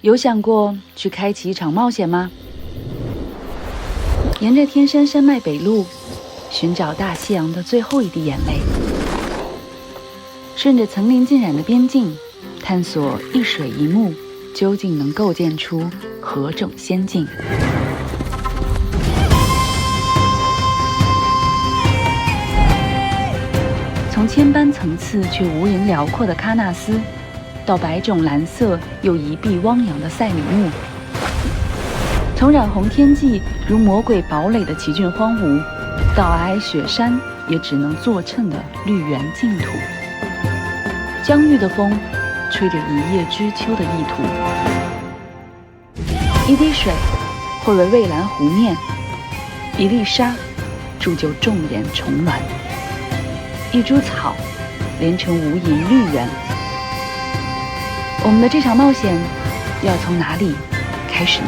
有想过去开启一场冒险吗？沿着天山山脉北路，寻找大西洋的最后一滴眼泪，顺着层林尽染的边境，探索一水一木究竟能构建出何种仙境。从千般层次却无垠辽阔的喀纳斯，到百种蓝色又一碧汪洋的赛里木，从染红天际如魔鬼堡垒的奇峻荒芜，到皑皑雪山也只能作衬的绿原净土。疆域的风吹着一叶知秋的意图，一滴水会为蔚蓝湖面，一粒沙铸就众岩重峦，一株草连成无垠绿原。我们的这场冒险要从哪里开始呢？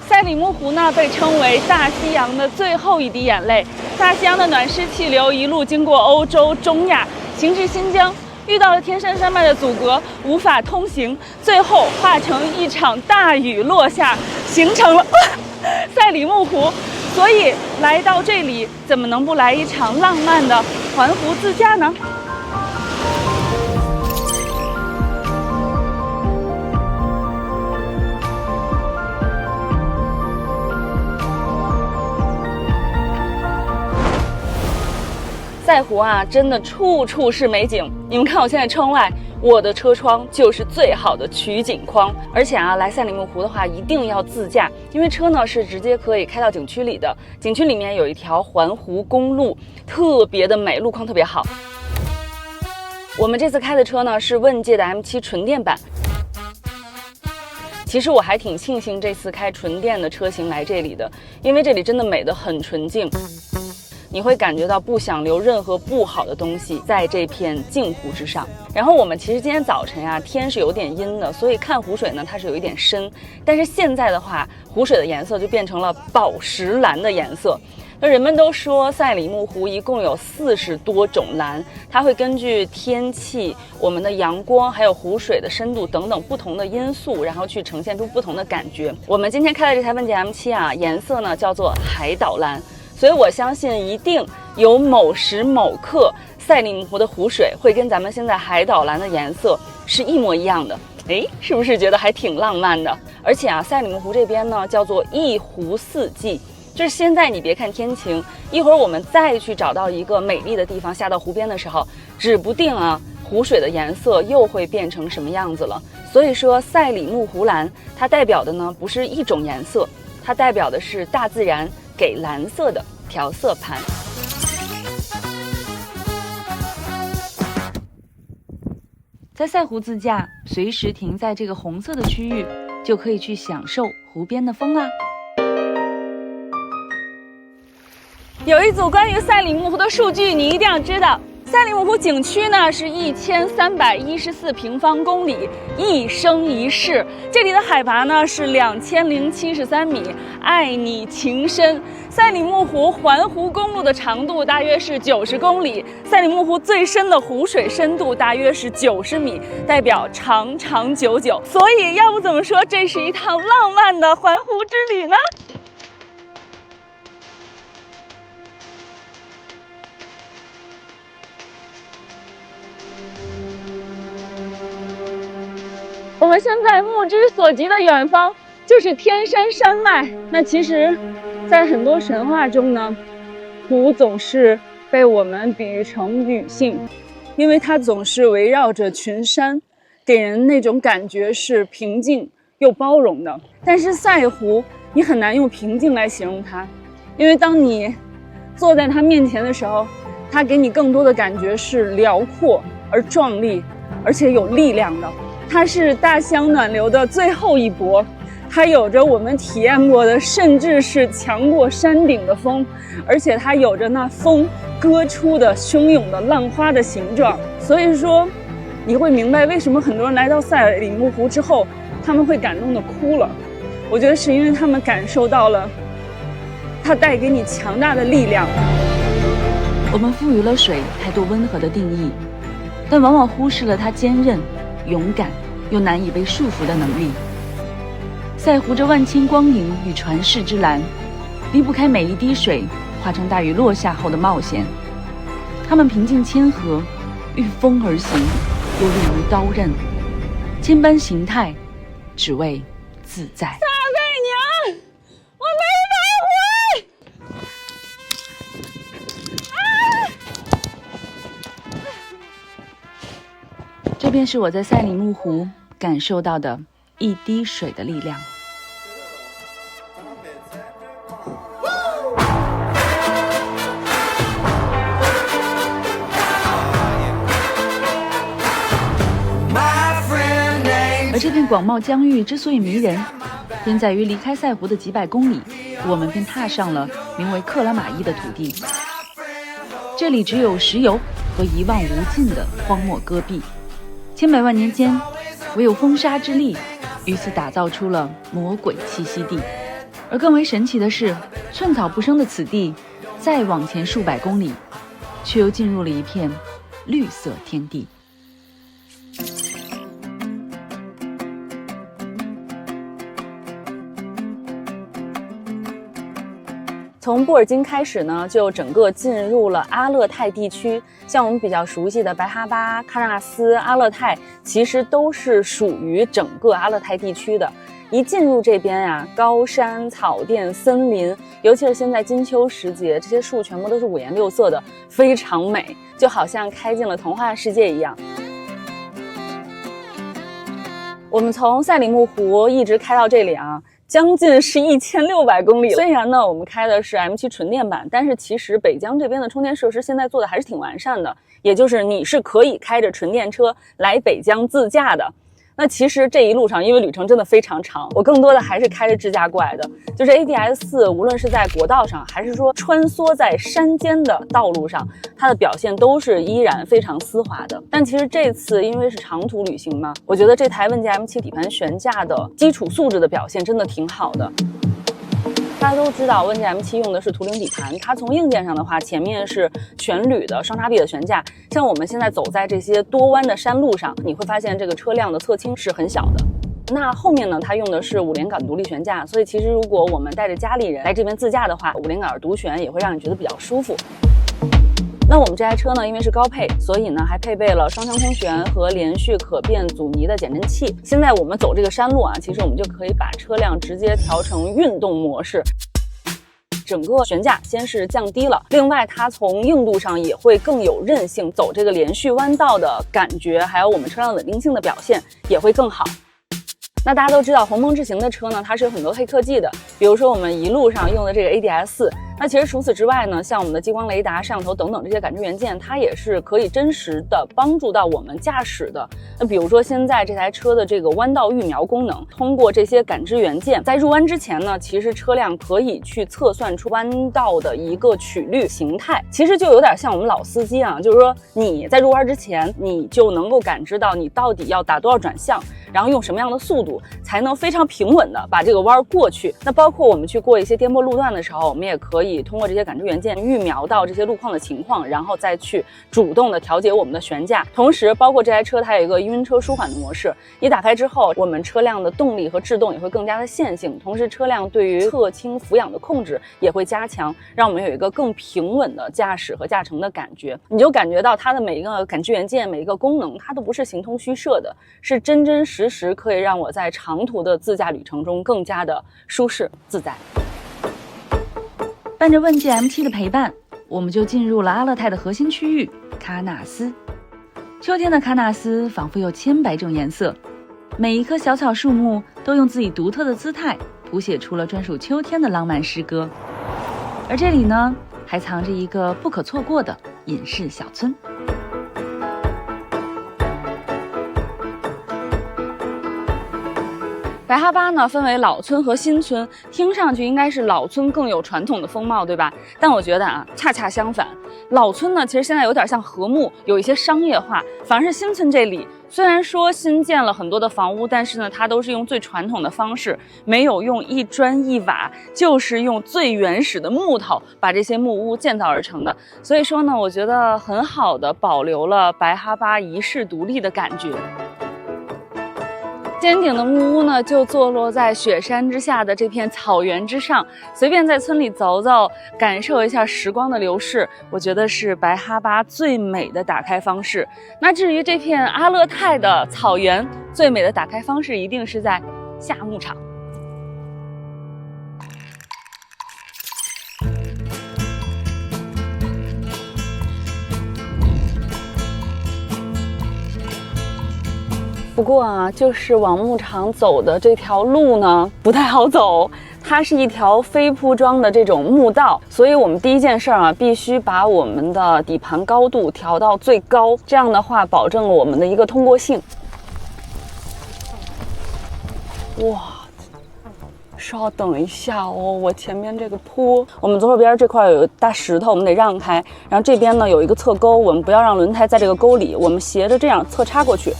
赛里木湖呢，被称为大西洋的最后一滴眼泪。大西洋的暖湿气流一路经过欧洲、中亚，行至新疆，遇到了天山山脉的阻隔，无法通行，最后化成一场大雨落下，形成了赛里木湖。所以来到这里，怎么能不来一场浪漫的环湖自驾呢？赛湖啊，真的处处是美景。你们看我现在窗外，我的车窗就是最好的取景框。而且啊，来赛里木湖的话，一定要自驾，因为车呢是直接可以开到景区里的。景区里面有一条环湖公路，特别的美，路况特别好。我们这次开的车呢是问界的 M7 纯电版。其实我还挺庆幸这次开纯电的车型来这里的，因为这里真的美得很纯净。你会感觉到不想留任何不好的东西在这片镜湖之上。然后我们其实今天早晨呀，天是有点阴的，所以看湖水呢它是有一点深，但是现在的话，湖水的颜色就变成了宝石蓝的颜色。那人们都说赛里木湖一共有40多种蓝，它会根据天气、我们的阳光还有湖水的深度等等不同的因素，然后去呈现出不同的感觉。我们今天开的这台问界 M7啊，颜色呢叫做海岛蓝。所以我相信一定有某时某刻，赛里木湖的湖水会跟咱们现在海岛蓝的颜色是一模一样的。诶，是不是觉得还挺浪漫的？而且啊，赛里木湖这边呢叫做一湖四季，就是现在你别看天晴，一会儿我们再去找到一个美丽的地方下到湖边的时候，指不定啊湖水的颜色又会变成什么样子了。所以说赛里木湖蓝它代表的呢不是一种颜色，它代表的是大自然给蓝色的调色盘。在赛湖自驾，随时停在这个红色的区域，就可以去享受湖边的风啦。有一组关于赛里木湖的数据，你一定要知道。赛里木湖景区呢是1314平方公里，一生一世。这里的海拔呢是2073米，爱你情深。赛里木湖环湖公路的长度大约是90公里，赛里木湖最深的湖水深度大约是90米，代表长长久久。所以要不怎么说这是一趟浪漫的环湖之旅呢？我们现在目之所及的远方就是天山山脉。那其实在很多神话中呢，湖总是被我们比喻成女性，因为它总是围绕着群山，给人那种感觉是平静又包容的。但是赛湖你很难用平静来形容它，因为当你坐在它面前的时候，它给你更多的感觉是辽阔而壮丽，而且有力量的。它是大西洋暖流的最后一搏，它有着我们体验过的甚至是强过山顶的风，而且它有着那风割出的汹涌的浪花的形状。所以说你会明白为什么很多人来到赛里木湖之后，他们会感动的哭了。我觉得是因为他们感受到了它带给你强大的力量。我们赋予了水太多温和的定义，但往往忽视了它坚韧、勇敢又难以被束缚的能力。赛湖着万千光影与传世之蓝，离不开每一滴水化成大雨落下后的冒险。他们平静谦和，御风而行，又利于刀刃，千般形态，只为自在。大背娘，我没白回。这便是我在赛里木湖感受到的一滴水的力量。而这片广袤疆域之所以迷人，便在于离开赛湖的几百公里，我们便踏上了名为克拉玛依的土地。这里只有石油和一望无尽的荒漠戈壁，千百万年间，唯有风沙之力，于此打造出了魔鬼栖息地。而更为神奇的是，寸草不生的此地，再往前数百公里，却又进入了一片绿色天地。从布尔津开始呢，就整个进入了阿勒泰地区。像我们比较熟悉的白哈巴、喀纳斯、阿勒泰，其实都是属于整个阿勒泰地区的。一进入这边呀，高山、草甸、森林，尤其是现在金秋时节，这些树全部都是五颜六色的，非常美，就好像开进了童话世界一样。我们从赛里木湖一直开到这里啊，将近是1600公里。虽然呢我们开的是 M7 纯电版，但是其实北疆这边的充电设施现在做的还是挺完善的，也就是你是可以开着纯电车来北疆自驾的。那其实这一路上，因为旅程真的非常长，我更多的还是开着智驾过来的。就是 ADS4，无论是在国道上，还是说穿梭在山间的道路上，它的表现都是依然非常丝滑的。但其实这次因为是长途旅行嘛，我觉得这台问界 M7 底盘悬架的基础素质的表现真的挺好的。大家都知道，问界 M7 用的是图灵底盘，它从硬件上的话，前面是全铝的双叉臂的悬架。像我们现在走在这些多弯的山路上，你会发现这个车辆的侧倾是很小的。那后面呢，它用的是5连杆独立悬架，所以其实如果我们带着家里人来这边自驾的话，5连杆独悬也会让你觉得比较舒服。那我们这台车呢，因为是高配，所以呢还配备了双腔空悬和连续可变阻尼的减震器。现在我们走这个山路啊，其实我们就可以把车辆直接调成运动模式。整个悬架先是降低了，另外它从硬度上也会更有韧性，走这个连续弯道的感觉，还有我们车辆稳定性的表现也会更好。那大家都知道，鸿蒙智行的车呢，它是有很多黑科技的，比如说我们一路上用的这个 ADS4。那其实除此之外呢，像我们的激光雷达、摄像头等等这些感知元件，它也是可以真实的帮助到我们驾驶的。那比如说现在这台车的这个弯道预瞄功能，通过这些感知元件，在入弯之前呢，其实车辆可以去测算出弯道的一个曲率形态。其实就有点像我们老司机啊，就是说你在入弯之前，你就能够感知到你到底要打多少转向，然后用什么样的速度才能非常平稳的把这个弯过去。那包括我们去过一些颠簸路段的时候，我们也可以通过这些感知元件预瞄到这些路况的情况，然后再去主动的调节我们的悬架。同时包括这台车它有一个晕车舒缓的模式，一打开之后，我们车辆的动力和制动也会更加的线性，同时车辆对于侧倾俯仰的控制也会加强，让我们有一个更平稳的驾驶和驾乘的感觉。你就感觉到它的每一个感知元件、每一个功能，它都不是形同虚设的，是真真实实可以让我在长途的自驾旅程中更加的舒适自在。伴着问界 M7 的陪伴，我们就进入了阿勒泰的核心区域喀纳斯。秋天的喀纳斯仿佛有千百种颜色，每一棵小草树木都用自己独特的姿态谱写出了专属秋天的浪漫诗歌。而这里呢，还藏着一个不可错过的隐士小村。白哈巴呢分为老村和新村，听上去应该是老村更有传统的风貌，对吧？但我觉得啊，恰恰相反，老村呢其实现在有点像和睦，有一些商业化，反而是新村这里虽然说新建了很多的房屋，但是呢，它都是用最传统的方式，没有用一砖一瓦，就是用最原始的木头把这些木屋建造而成的。所以说呢，我觉得很好的保留了白哈巴遗世独立的感觉。尖顶的木屋呢，就坐落在雪山之下的这片草原之上，随便在村里走走，感受一下时光的流逝，我觉得是白哈巴最美的打开方式。那至于这片阿勒泰的草原，最美的打开方式一定是在夏牧场。不过啊，就是往牧场走的这条路呢，不太好走。它是一条非铺装的这种木道，所以我们第一件事啊，必须把我们的底盘高度调到最高，这样的话保证了我们的一个通过性。哇，稍等一下哦，我前面这个坡，我们左手边这块有大石头，我们得让开，然后这边呢有一个侧沟，我们不要让轮胎在这个沟里，我们斜着这样侧插过去。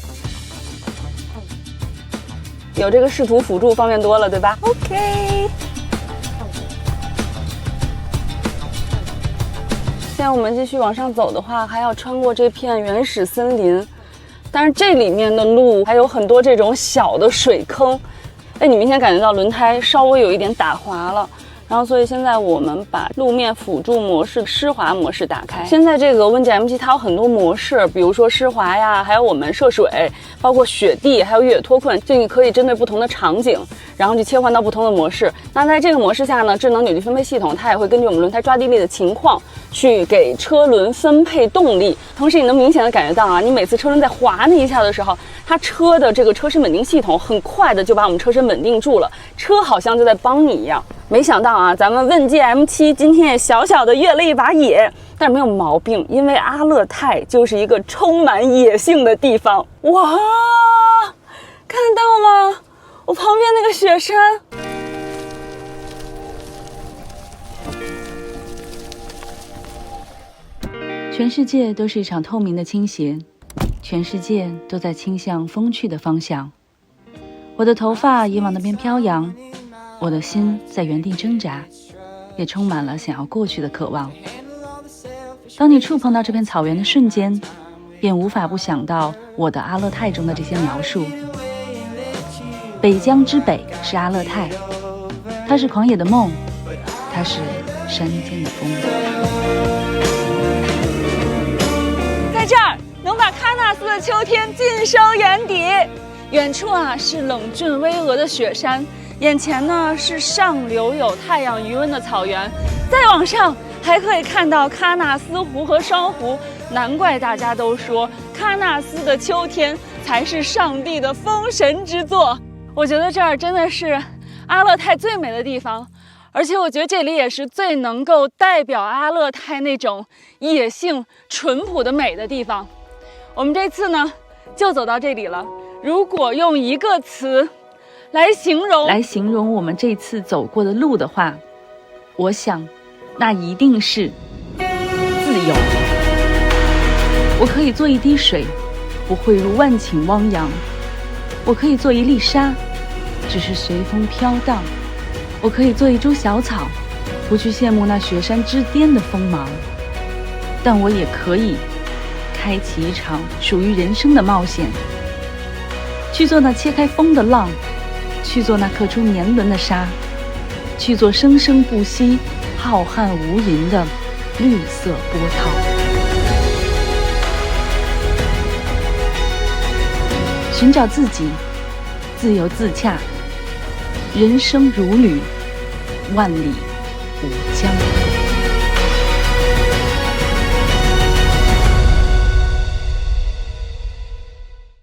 有这个视图辅助方便多了，对吧 ？OK。现在我们继续往上走的话，还要穿过这片原始森林，但是这里面的路还有很多这种小的水坑。哎，你明显感觉到轮胎稍微有一点打滑了。然后，所以现在我们把路面辅助模式、湿滑模式打开。现在这个温姐 M7 它有很多模式，比如说湿滑呀，还有我们涉水，包括雪地，还有越野脱困，这个可以针对不同的场景，然后去切换到不同的模式。那在这个模式下呢，智能扭矩分配系统它也会根据我们轮胎抓地力的情况，去给车轮分配动力。同时，你能明显的感觉到啊，你每次车轮在滑那一下的时候，它车的这个车身稳定系统很快的就把我们车身稳定住了，车好像就在帮你一样。没想到啊，咱们问界 M7 今天也小小的越了一把野，但没有毛病，因为阿勒泰就是一个充满野性的地方。哇，看得到吗？我旁边那个雪山。全世界都是一场透明的倾斜，全世界都在倾向风去的方向。我的头发也往那边飘扬。我的心在原地挣扎，也充满了想要过去的渴望。当你触碰到这片草原的瞬间，便无法不想到我的阿勒泰中的这些描述。北疆之北是阿勒泰，它是狂野的梦，它是山间的风。在这儿能把喀纳斯的秋天尽收眼底。远处啊是冷峻巍峨的雪山，眼前呢是上流有太阳余温的草原，再往上还可以看到喀纳斯湖和双湖。难怪大家都说喀纳斯的秋天才是上帝的封神之作。我觉得这儿真的是阿勒泰最美的地方，而且我觉得这里也是最能够代表阿勒泰那种野性淳朴的美的地方。我们这次呢就走到这里了，如果用一个词来形容我们这次走过的路的话，我想那一定是自由。我可以做一滴水，不汇入万顷汪洋；我可以做一粒沙，只是随风飘荡；我可以做一株小草，不去羡慕那雪山之巅的锋芒。但我也可以开启一场属于人生的冒险，去做那切开风的浪，去做那刻出年轮的沙，去做生生不息、浩瀚无垠的绿色波涛。寻找自己，自由自洽，人生如旅，万里无疆。